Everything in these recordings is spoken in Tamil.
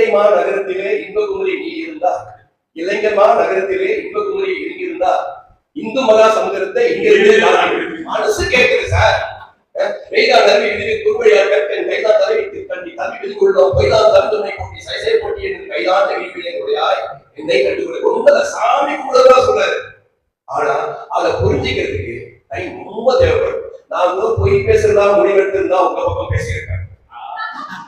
இலங்கைமா நகரத்திலே இன்பகுமரி நீ இருந்தா, இலங்கைமா நகரத்திலே இன்பகுமரி இருந்தா இந்து மகா சமுதிரத்தை இங்க இருந்து மனசு கேட்குது சார். கைதான் தருவி விதிவி குறுவையார் கற்பன் கைதான் தருவித்து கண்டி தம்பி விதிக்குள்ளோம் கைதான் தருதுணை போட்டி சைசை போட்டி என்று கைதான் விதிவிடையாய் என்னை கண்டுகொள்ள ரொம்ப சாமி கூடதான் சொல்றாரு. ஆனா அதை புரிஞ்சுக்கிறதுக்கு டைம் ரொம்ப தேவைப்படும். நான் கூட போய் பேசுறதா முடிவெடுத்திருந்தா உங்க பக்கம் பேசியிருக்கேன்.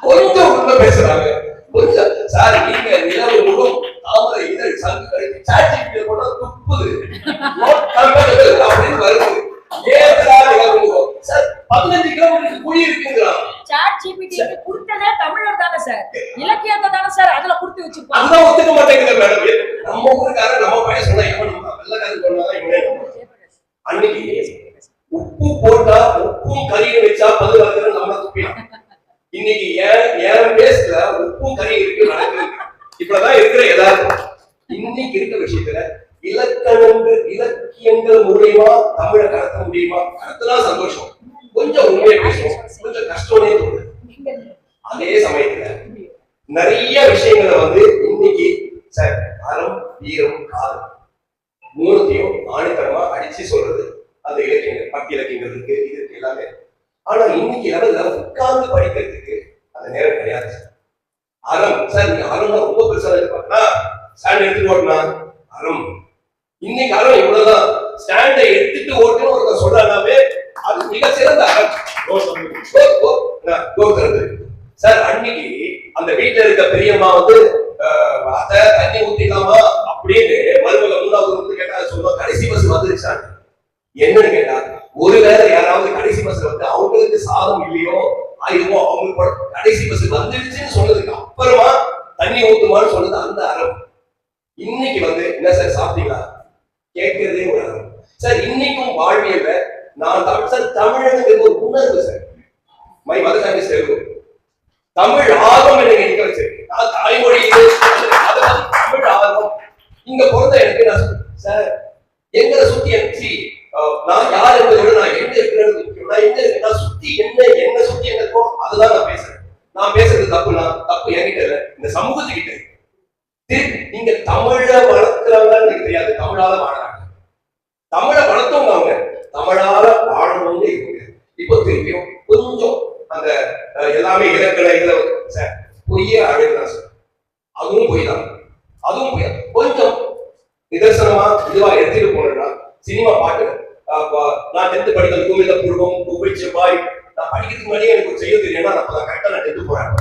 கொஞ்சம் உள்ள பேசுறாங்க கொஞ்சம் சார். நீங்க நிலவு முழும் தாமரை இதழ் சங்கு கழித்து சாட்சி போட்டா துப்புது அப்படின்னு வருது. சார் 15 கிலோமீட்டருக்கு குழி இருக்குங்கிறான். தமிழர் தானே சார், இலக்கியத்தை தானே சார் அதுல கொடுத்து வச்சிருப்பாங்க. அதுதான் ஒத்துக்க மாட்டேங்குது மேடம். நம்ம ஊருக்கார நம்ம பையன் சொன்னா வெள்ளக்காரன் சொன்னா இவனே அன்னைக்கு உப்பு போட்டா உப்பும் கறியும் வச்சா பதில் நம்ம துப்பிடலாம். இன்னைக்கு ஏன் பேசல உப்பும் கறி இருக்கு நடக்குது. இப்பதான் இருக்கிற யதார்த்தம். இன்னைக்கு இருக்கிற விஷயத்துல இலக்கியங்கள் மூலியமா தமிழை கடத்த முடியுமா? கடத்தினா சந்தோஷம். கொஞ்சம் உண்மையை பேசுவோம், கொஞ்சம் கஷ்டமே தோணுது. அதே சமயத்துல நிறைய விஷயங்களை இன்னைக்கு சார் அறம் வீரம் காதல் மூணுத்தையும் ஆணித்தரமா அடிச்சு சொல்றது அந்த இலக்கியங்கள், பக்தி இலக்கியங்கள் இருக்கு, இதுக்கு எல்லாமே. ஆனா இன்னைக்கு லெவல்ல உட்கார்ந்து படிக்கிறதுக்கு அந்த நேரம் கிடையாது சார். அறம் சார், நீங்க அறம் ரொம்ப பெருசா இருப்பாங்கன்னா ஸ்டாண்ட் எடுத்துட்டு ஓட்டினா அறம். இன்னைக்கு அறம் இவ்வளவுதான். ஸ்டாண்டை எடுத்துட்டு ஓட்டுன்னு ஒருத்தர் சொல்றாவே அது மிக சிறந்த அறம். சார் அன்னைக்கு அந்த வீட்டுல இருக்க பெரியம்மா அத தண்ணி ஊத்திக்கலாமா அப்படின்னு மருமக மூணாவது கேட்டா சொல்லுவோம் கடைசி பஸ் வந்துருச்சாங்க. என்னன்னு கேட்டா ஒருவேளை யாராவது கடைசி பஸ் அவங்களுக்கு சாதம் இல்லையோ ஆயுதமோ அவங்களுக்கு கடைசி பஸ் வந்துடுச்சுன்னு சொன்னதுக்கு அப்புறமா தண்ணி ஊத்துமான்னு சொன்னது அந்த அறம். இன்னைக்கு என்ன சார் சாப்பிட்டீங்களா கேட்கிறதே ஒரு அறம் சார். இன்னைக்கும் வாழ்வியல்ல நான் சார் தமிழனுக்கு ஒரு உணர்வு sir. My mother tongue is Telugu. Tamil ஆர்வம் என்னை நினைக்க வச்சிருக்கு. நான் தாய்மொழி தமிழ் ஆர்வம் இங்க பொறுத்த எனக்கு நான் சார் எங்களை சுத்தி நான் யார் என்பதை நான் எங்க இருக்கிறது முக்கியம். நான் எங்க இருக்கேன், நான் சுத்தி என்ன சுத்தி என்ன இருக்கோ அதுதான் நான் பேசுறேன். நான் பேசுறது தப்புனா தப்பு என்கிட்ட இல்ல, இந்த சமூகத்துக்கிட்ட இருக்கு. நீங்க தமிழ வளர்க்கிறவங்க எனக்கு தெரியாது, தமிழால வாழறாங்க. தமிழை வளர்த்தவங்க அவங்க தமிழால வாழணும்னு இருக்கு. இப்போ திருப்பியும் கொஞ்சம் அந்த எல்லாமே இலக்கண இதுல சார் பொய்யே அழுதுதான் சார். அதுவும் பொய் தான், அதுவும் பொய். கொஞ்சம் நிதர்சனமா இதுவா எடுத்துட்டு போனா சினிமா பாட்டு நான் 10th படிக்கிறது கோவில பூர்வம் குப்பை செவ்வாய் நான் படிக்கிறதுக்கு முன்னாடியே எனக்கு செய்ய தெரியும். நான் கரெக்டா நான் 10th போறேன்.